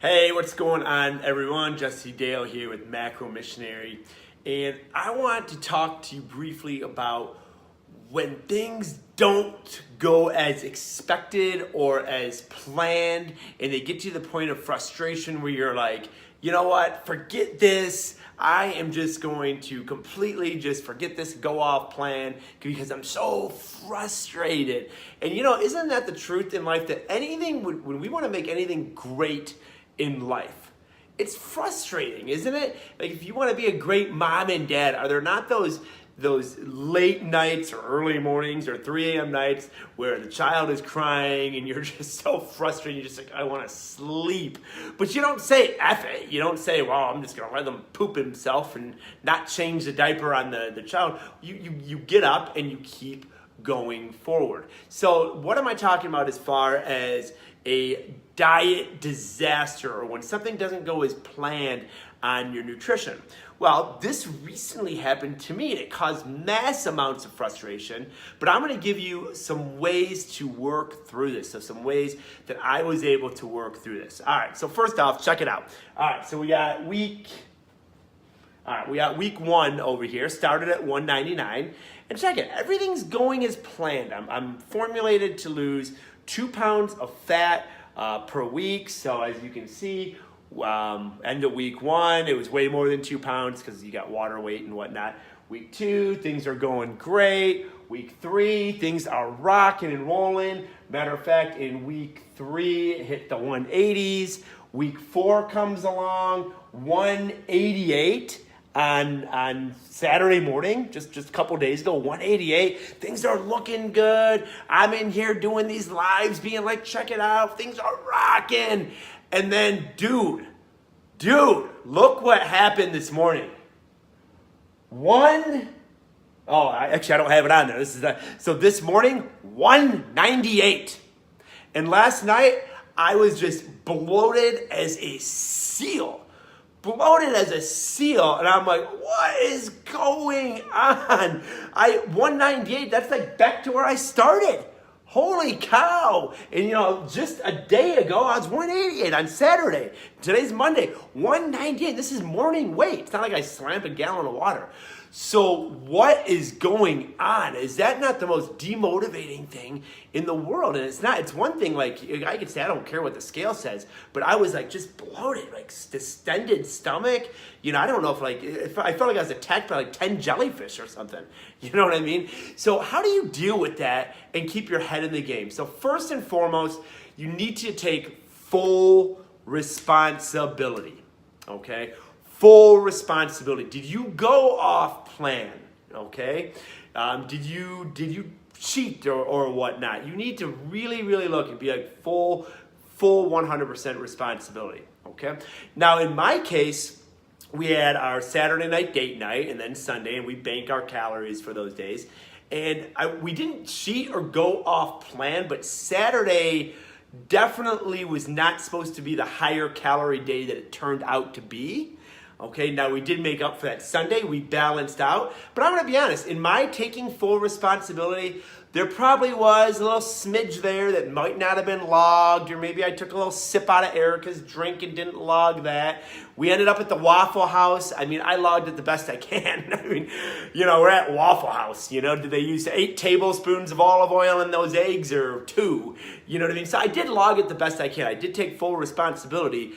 Hey, what's going on, everyone? Jesse Dale here with Macro Missionary, and I want to talk to you briefly about when things don't go as expected or as planned, and they get to the point of frustration where you're like, you know what, forget this. I am just going to completely just forget this, go off plan because I'm so frustrated. And isn't that the truth in life that when we want to make anything great in life, it's frustrating, isn't it? Like if you want to be a great mom and dad, are there not those late nights or early mornings or 3 a.m. nights where the child is crying and you're just so frustrated, you're just like, I want to sleep. But you don't say F it. You don't say, well, I'm just going to let them poop himself and not change the diaper on the child. You get up and you keep going forward. So what am I talking about as far as a diet disaster or when something doesn't go as planned on your nutrition? Well, this recently happened to me and it caused mass amounts of frustration, but I'm going to give you some ways to work through this. So some ways that I was able to work through this. All right, so first off, check it out. All right, so we got week 1 over here, started at 199. And check it, everything's going as planned. I'm formulated to lose 2 pounds of fat per week. So as you can see, end of week 1, it was way more than 2 pounds because you got water weight and whatnot. Week 2, things are going great. Week 3, things are rocking and rolling. Matter of fact, in week 3, it hit the 180s. Week 4 comes along, 188. On Saturday morning, just a couple days ago, 188. Things are looking good. I'm in here doing these lives, being like, check it out. Things are rocking. And then, dude, look what happened this morning. I don't have it on there. So this morning, 198. And last night, I was just bloated as a seal. And I'm like, what is going on? 198, that's like back to where I started. Holy cow. And just a day ago, I was 188 on Saturday. Today's Monday, 198. This is morning weight. It's not like I slammed a gallon of water. So what is going on? Is that not the most demotivating thing in the world? And it's not. It's one thing, like, I could say I don't care what the scale says, but I was like just bloated, like distended stomach. I don't know if I felt like I was attacked by like 10 jellyfish or something. You know what I mean? So how do you deal with that and keep your head in the game? So first and foremost, you need to take full responsibility, okay? Full responsibility. Did you go off plan? Okay. Did you cheat or whatnot? You need to really, really look and be like full 100% responsibility. Okay. Now in my case, we had our Saturday night date night and then Sunday, and we bank our calories for those days. And we didn't cheat or go off plan, but Saturday definitely was not supposed to be the higher calorie day that it turned out to be. Okay, now we did make up for that Sunday. We balanced out. But I'm going to be honest, in my taking full responsibility, there probably was a little smidge there that might not have been logged, or maybe I took a little sip out of Erica's drink and didn't log that. We ended up at the Waffle House. I mean, I logged it the best I can. I mean, we're at Waffle House. Did they use 8 tablespoons of olive oil in those eggs or 2? You know what I mean? So I did log it the best I can. I did take full responsibility.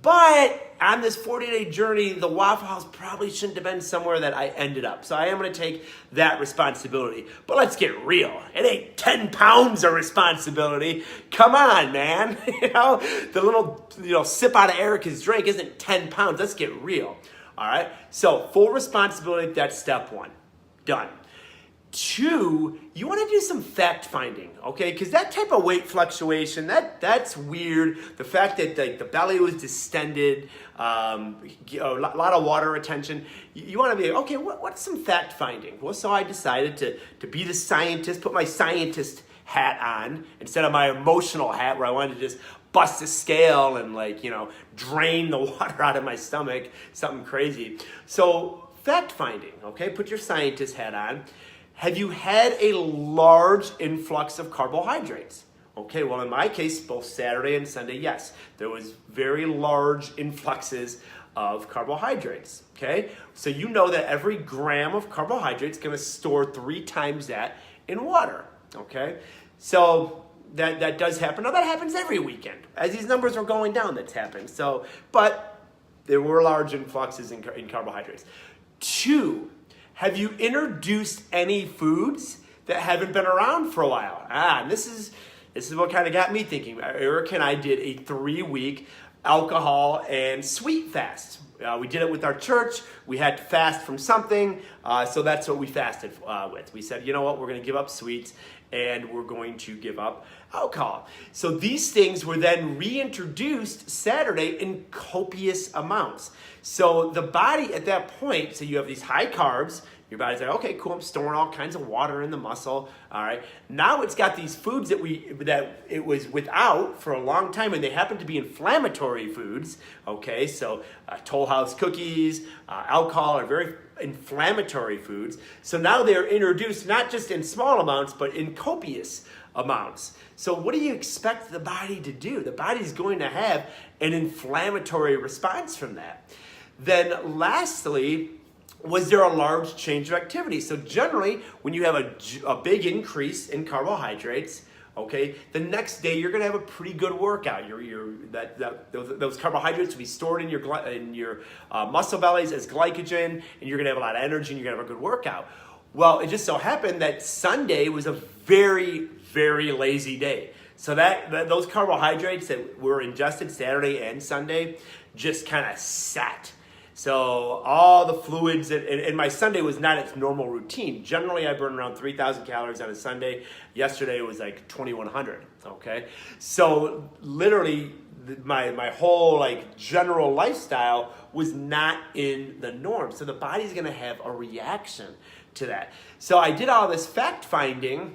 But on this 40-day journey, the Waffle House probably shouldn't have been somewhere that I ended up. So I am going to take that responsibility. But let's get real. It ain't 10 pounds of responsibility. Come on, man. The little sip out of Erica's drink isn't 10 pounds. Let's get real. All right. So full responsibility, that's step 1. Done. 2, you want to do some fact finding, okay? Because that type of weight fluctuation, that's weird. The fact that the belly was distended, a lot of water retention. You want to be, okay, what's some fact finding? Well, so I decided to be the scientist, put my scientist hat on instead of my emotional hat where I wanted to just bust a scale and drain the water out of my stomach, something crazy. So fact finding, okay? Put your scientist hat on. Have you had a large influx of carbohydrates? Okay, well, in my case, both Saturday and Sunday, yes, there was very large influxes of carbohydrates, okay? So you know that every gram of carbohydrates is going to store 3 times that in water, okay? So that does happen. Now, that happens every weekend. As these numbers are going down, that's happening. So, but there were large influxes in carbohydrates. 2, have you introduced any foods that haven't been around for a while? And this is what kind of got me thinking. Eric and I did a 3-week alcohol and sweet fast. We did it with our church. We had to fast from something, so that's what we fasted with. We said, you know what, we're going to give up sweets and we're going to give up alcohol. So these things were then reintroduced Saturday in copious amounts. So the body at that point, so you have these high carbs, your body's like, okay, cool, I'm storing all kinds of water in the muscle, all right. Now it's got these foods that it was without for a long time, and they happen to be inflammatory foods, okay. So Toll House cookies, alcohol are very inflammatory foods. So now they're introduced not just in small amounts, but in copious amounts. So what do you expect the body to do? The body's going to have an inflammatory response from that. Then lastly, was there a large change of activity? So generally, when you have a big increase in carbohydrates, okay, the next day you're going to have a pretty good workout. Those carbohydrates will be stored in your muscle bellies as glycogen, and you're going to have a lot of energy, and you're going to have a good workout. Well, it just so happened that Sunday was a very, very lazy day. So those carbohydrates that were ingested Saturday and Sunday just kind of sat. So all the fluids, and my Sunday was not its normal routine. Generally, I burn around 3,000 calories on a Sunday. Yesterday it was like 2,100, okay? So literally, my whole like general lifestyle was not in the norm. So the body's gonna have a reaction to that. So I did all this fact finding,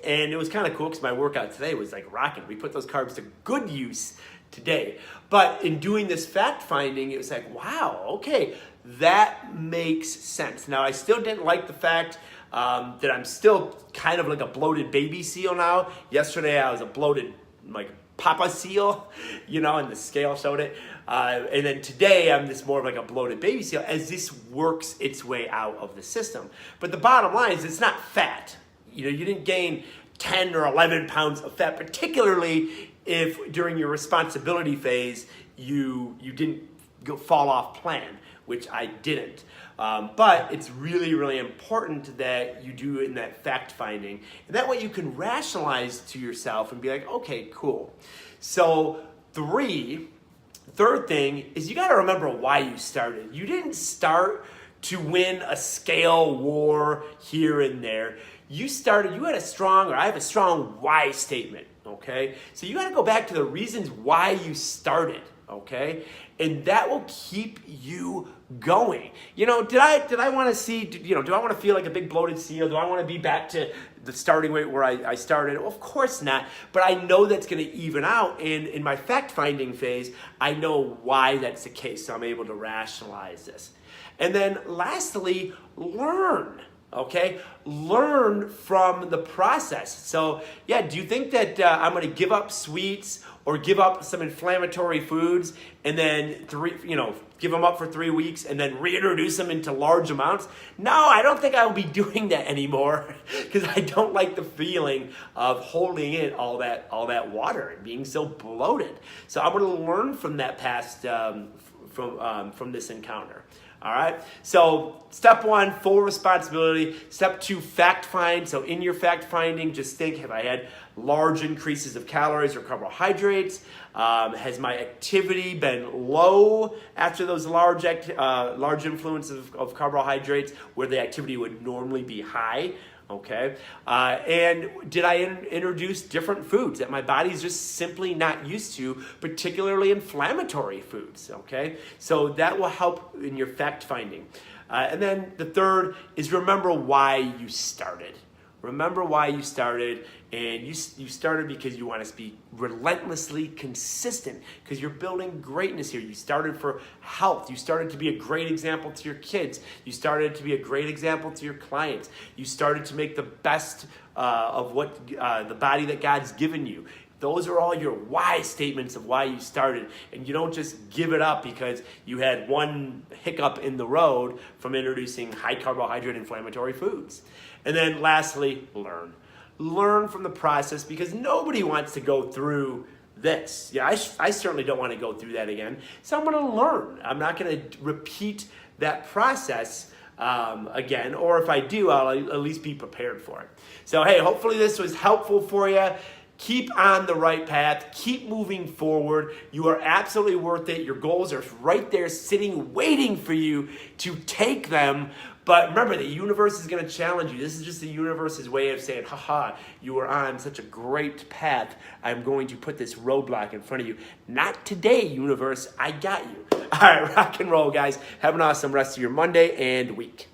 and it was kind of cool because my workout today was like rocking. We put those carbs to good use today. But in doing this fact finding, it was like, wow, okay, that makes sense. Now, I still didn't like the fact that I'm still kind of like a bloated baby seal now. Yesterday, I was a bloated like papa seal, and the scale showed it. And then today, I'm just more of like a bloated baby seal as this works its way out of the system. But the bottom line is it's not fat. You didn't gain 10 or 11 pounds of fat, particularly if during your responsibility phase you didn't fall off plan, which I didn't. But it's really, really important that you do in that fact finding. And that way you can rationalize to yourself and be like, okay, cool. So third thing is you got to remember why you started. You didn't start to win a scale war here and there. I have a strong why statement, okay? So you got to go back to the reasons why you started, okay? And that will keep you going. Did I want to do I want to feel like a big bloated seal? Do I want to be back to the starting weight where I started? Well, of course not, but I know that's going to even out. And in my fact-finding phase, I know why that's the case, so I'm able to rationalize this. And then lastly, learn. Okay, learn from the process. So yeah, do you think that I'm going to give up sweets or give up some inflammatory foods and then give them up for 3 weeks and then reintroduce them into large amounts? No, I don't think I will be doing that anymore because I don't like the feeling of holding in all that water and being so bloated. So I'm going to learn from that past from this encounter. All right, so step 1, full responsibility. Step 2, fact find. So in your fact finding, just think, have I had large increases of calories or carbohydrates? Has my activity been low after those large influences of carbohydrates where the activity would normally be high? Okay, and did I introduce different foods that my body's just simply not used to, particularly inflammatory foods, okay? So that will help in your fact finding. And then the third is remember why you started, Remember why you started, and you started because you want to be relentlessly consistent, because you're building greatness here. You started for health. You started to be a great example to your kids. You started to be a great example to your clients. You started to make the best of what the body that God's given you. Those are all your why statements of why you started. And you don't just give it up because you had one hiccup in the road from introducing high carbohydrate inflammatory foods. And then lastly, learn. Learn from the process, because nobody wants to go through this. Yeah, I certainly don't want to go through that again. So I'm going to learn. I'm not going to repeat that process again, or if I do, I'll at least be prepared for it. So hey, hopefully this was helpful for you. Keep on the right path. Keep moving forward. You are absolutely worth it. Your goals are right there sitting, waiting for you to take them. But remember, the universe is going to challenge you. This is just the universe's way of saying, haha, you are on such a great path. I'm going to put this roadblock in front of you. Not today, universe. I got you. All right, rock and roll, guys. Have an awesome rest of your Monday and week.